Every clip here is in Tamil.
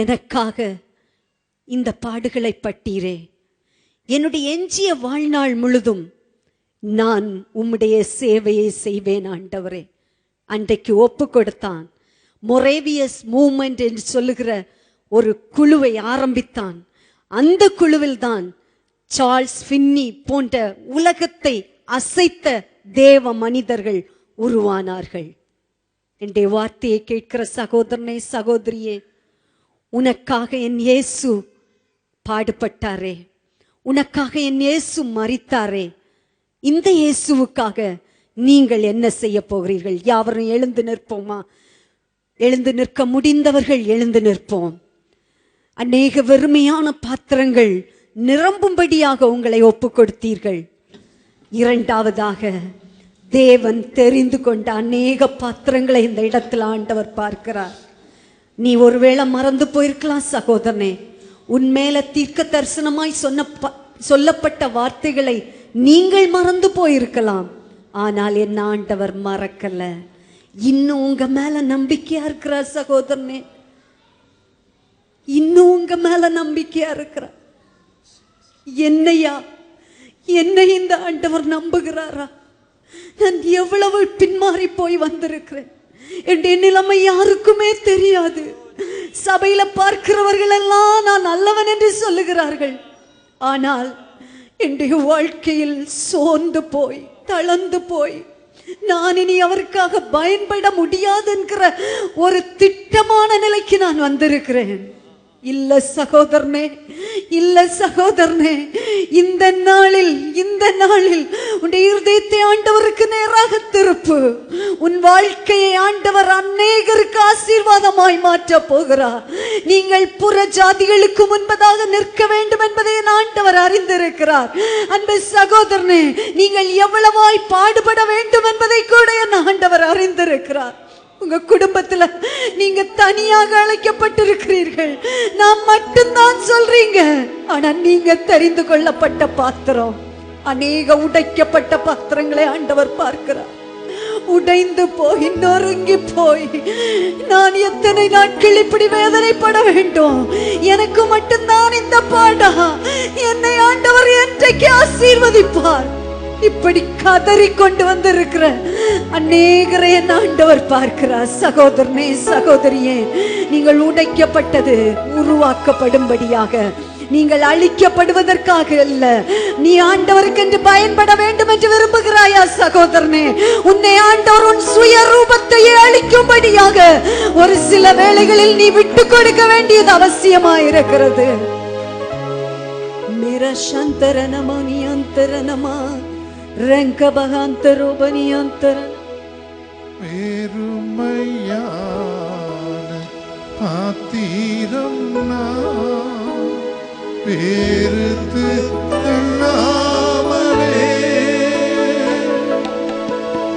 எனக்காக இந்த பாடுகளை பட்டீரே. என்னுடைய எஞ்சிய வாழ்நாள் முழுதும் நான் உம்முடைய சேவையை செய்வேன் ஆண்டவரே. அன்றைக்கு ஒப்பு கொடுத்தான். மொரேவியஸ் மூவ்மெண்ட் என்று சொல்லுகிற ஒரு குழுவை ஆரம்பித்தான். அந்த குழுவில் தான் சார்ல்ஸ் ஃபின்னி போன்ற உலகத்தை அசைத்த தேவ மனிதர்கள் உருவானார்கள். என்னுடைய வார்த்தையை கேட்கிற சகோதரனே, சகோதரியே, உனக்காக என் இயேசு பாடுபட்டாரே, உனக்காக என் இயேசு மரித்தாரே. இந்த இயேசுவுக்காக நீங்கள் என்ன செய்ய போகிறீர்கள்? யாவரும் எழுந்து நிற்போமா? எழுந்து நிற்க முடிந்தவர்கள் எழுந்து நிற்போம். அநேக வெறுமையான பாத்திரங்கள் நிரம்பும்படியாக உங்களை ஒப்பு கொடுத்தீர்கள். இரண்டாவதாக, தேவன் தெரிந்து கொண்ட அநேக பாத்திரங்களை இந்த இடத்தில் ஆண்டவர் பார்க்கிறார். நீ ஒருவேளை மறந்து போயிருக்கலாம் சகோதரனே. உன்மேல தீர்க்க தரிசனமாய் சொல்லப்பட்ட வார்த்தைகளை நீங்கள் மறந்து போயிருக்கலாம். ஆனால் என் ஆண்டவர் மறக்கல. இன்னும் உங்க மேல நம்பிக்கையா இருக்கிறார் சகோதரனே. இன்னும் உங்க மேல நம்பிக்கையா இருக்கிறார். என்னை இந்த ஆண்டவர் நம்புகிறாரா? நான் எவ்வளவு பின்மாறி போய் வந்திருக்கிறேன். என்னுடைய நிலைமை யாருக்குமே தெரியாது. சபையில பார்க்கிறவர்கள் எல்லாம் நான் நல்லவன் என்று சொல்லுகிறார்கள். ஆனால் என்னுடைய வாழ்க்கையில் சோர்ந்து போய் தளர்ந்து போய் நான் இனி அவருக்காக பயன்பட முடியாது என்கிற ஒரு திட்டமான நிலைக்கு நான் வந்திருக்கிறேன். இல்ல சகோதரனே, இல்ல சகோதரனே, இந்த நாளில் உன்னுடைய இருதயத்தை ஆண்டவருக்கு நேராக திருப்பு. உன் வாழ்க்கையை ஆண்டவர் அநேகருக்கு ஆசீர்வாதமாய் மாற்ற போகிறார். நீங்கள் புற ஜாதிகளுக்கு முன்பதாக நிற்க வேண்டும் என்பதை என் ஆண்டவர் அறிந்திருக்கிறார். அன்பு சகோதரனே, நீங்கள் எவ்வளவாய் பாடுபட வேண்டும் என்பதை கூட என் ஆண்டவர் அறிந்திருக்கிறார். உங்க குடும்பத்துல நீங்க தனியாக அழைக்கப்பட்டிருக்கிறீர்கள். நான் மட்டும்தான் சொல்றீங்க. ஆனா நீங்க தெரிந்து கொள்ளப்பட்ட பாத்திரம். அநேக உடைக்கப்பட்ட பாத்திரங்களை ஆண்டவர் பார்க்கிறார். உடைந்து போய் நொறுங்கி போய் நான் எத்தனை நாட்கள் இப்படி வேதனைப்பட வேண்டும்? எனக்கு மட்டும்தான் இந்த பாடா? என்னை ஆண்டவர் என்றைக்கு ஆசீர்வதிப்பார்? இப்படி கதறி கொண்டு வந்திருக்கிற அநேகரை என் ஆண்டவர் பார்க்கிறார். சகோதரனே, சகோதரியே, நீங்கள் உடைக்கப்பட்டது உருவாக்கப்படும்படியாக, நீங்கள் அழிக்கப்படுவதற்காக அல்ல. நீ ஆண்டவருக்கு என்று பயன்பட வேண்டும் என்று விரும்புகிறாயா சகோதரனே? உன்னை ஆண்டவர் உன் சுய ரூபத்தையே அழிக்கும்படியாக ஒரு சில வேளைகளில் நீ விட்டு கொடுக்க வேண்டியது அவசியமாயிருக்கிறது. மேரா சந்தரனமா நீ அந்தரனமா ரங்கபகாந்தரோபனியந்தர பெருமையான பாத்திரம் நான் பெருத்து தள்ளாமலே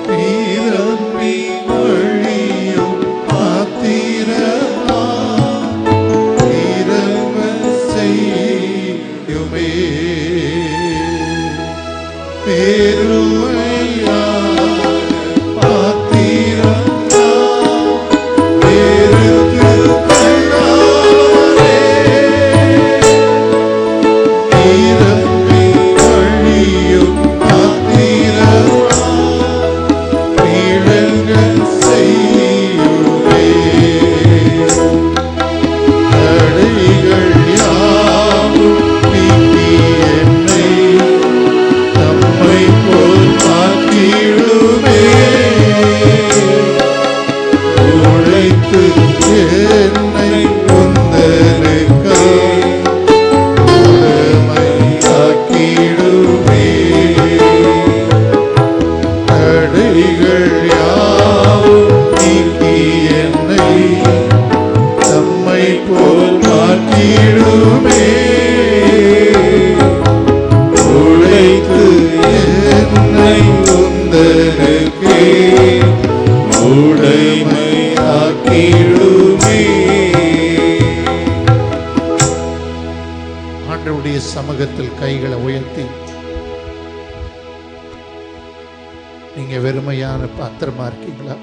நீரம்பி வழியும் பாத்திரமா நீரம்ப செய்யுமே. ஆண்டவருடைய சமூகத்தில் கைகளை உயர்த்தி நீங்க வெறுமையான பாத்திரமா இருக்கீங்களா?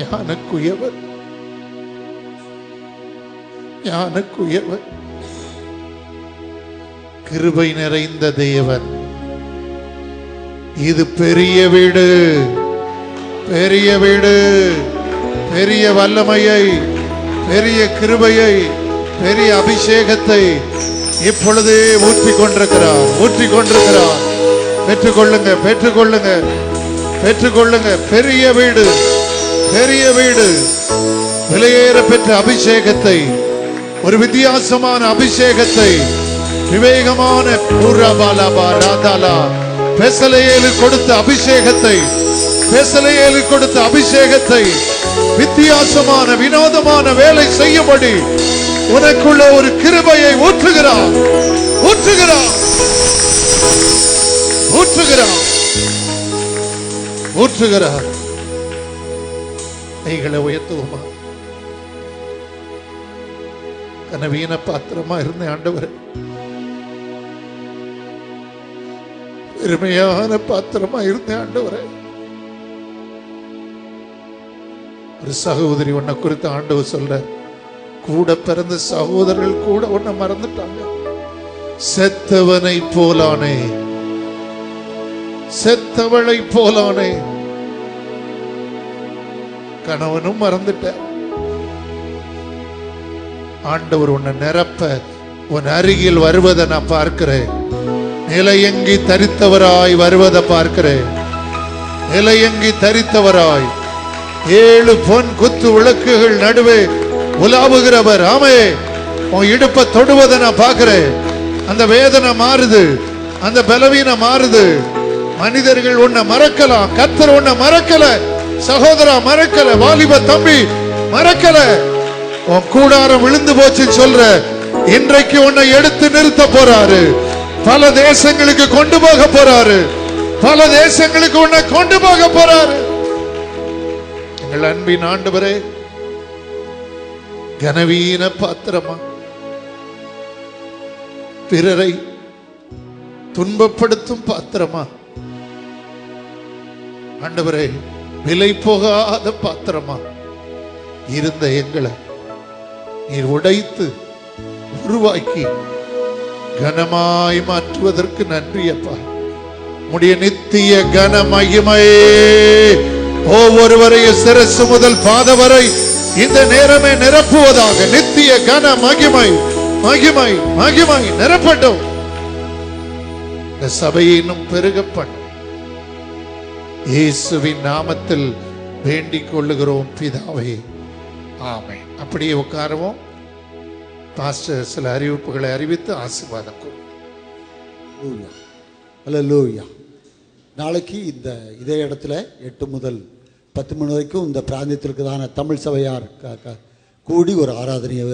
யானுக்குயவர் ஞானக்குயவன், கிருபை நிறைந்த தேவன். இது பெரிய வீடு, பெரிய வீடு, பெரிய வல்லமையை, பெரிய கிருபையை, பெரிய அபிஷேகத்தை இப்பொழுதே ஊற்றிக் கொண்டிருக்கிறார், ஊற்றிக் கொண்டிருக்கிறார். பெற்றுக்கொள்ளுங்க, பெற்றுக்கொள்ளுங்க, பெற்றுக்கொள்ளுங்க. பெரிய வீடு, பெரிய வீடு, விலையேற பெற்ற அபிஷேகத்தை, ஒரு வித்தியாசமான அபிஷேகத்தை, விவேகமான பெசலேயேலு கொடுத்த அபிஷேகத்தை, பெசலேயேலு கொடுத்த அபிஷேகத்தை, வித்தியாசமான வினோதமான வேலை செய்யும்படி உனக்குள்ள ஒரு கிருபையை ஊற்றுகிறார், ஊற்றுகிறார், ஊற்றுகிறார், ஊற்றுகிறார். கைகளை உயர்த்துவோமா? கனவீன பாத்திரமா இருந்த ஆண்டவர் பெருமையான பாத்திரமா இருந்த ஆண்டவர். ஒரு சகோதரி உன்னை குறித்து ஆண்டவர் சொல்ற, கூட பிறந்த சகோதரர்கள் கூட உன்னை மறந்துட்டாங்க. செத்தவனை போலானே, செத்தவளை போலானே. கணவனும் மறந்துட்ட. ஆண்டவர் உன்னை நிரப்ப உன் அருகில் வருவதை நான் பார்க்கிறேன். நிலையங்கி தரித்தவராய் வருவதை பார்க்கிறேன். நிலையங்கி தரித்தவராய் 7 பொன் குத்து விளக்குகள் நடுவே உலாவுகிறவர். ஆமே, உன் இடுப்பை தொடுவதை நான் பார்க்கிறேன். அந்த வேதனை மாறுது, அந்த பலவீனம் மாறுது. மனிதர்கள் உன்னை மறக்கலாம், கர்த்தர் உன்னை மறக்கல. சகோதரா மறக்கல, வாலிப தம்பி மறக்கல. உன் கூடாரம் விழுந்து போச்சு சொல்ற, இன்றைக்கு உன்னை எடுத்து நிறுத்த போறாரு. பல தேசங்களுக்கு கொண்டு போக போறாரு. பல தேசங்களுக்கு உன்னை கொண்டு போக போறாரு. எங்கள் அன்பின் ஆண்டவரே, கனவீன பாத்திரமா, பிறரை துன்பப்படுத்தும் பாத்திரமா, ஆண்டவரே விலை போகாத பாத்திரமா இருந்த எங்களை நீர் உடைத்து உருவாக்கி கனமாய் மாற்றுவதற்கு நன்றி அப்பா. உம்முடைய நித்திய கன மகிமையே ஒவ்வொருவரையும் சிரசு முதல் பாத வரை இந்த நேரமே நிரப்புவதாக. நித்திய கன மகிமை, மகிமை, மகிமை நிரப்பட்டும். இந்த சபையை இன்னும் பெருக பண்ணும். இயேசுவின் நாமத்தில் வேண்டிக் கொள்ளுகிறோம் பிதாவே, ஆமென். அப்படியே உட்காருவோம். பாஸ்டர் சில அறிவிப்புகளை அறிவித்து ஆசீர்வாதம் கொடுக்கும். அல்லேலூயா. நாளைக்கு இதே இடத்துல 8 முதல் 10 மணி வரைக்கும் இந்த பிராந்தியத்திற்கு தான தமிழ் சபையார் கூடி ஒரு ஆராதனையை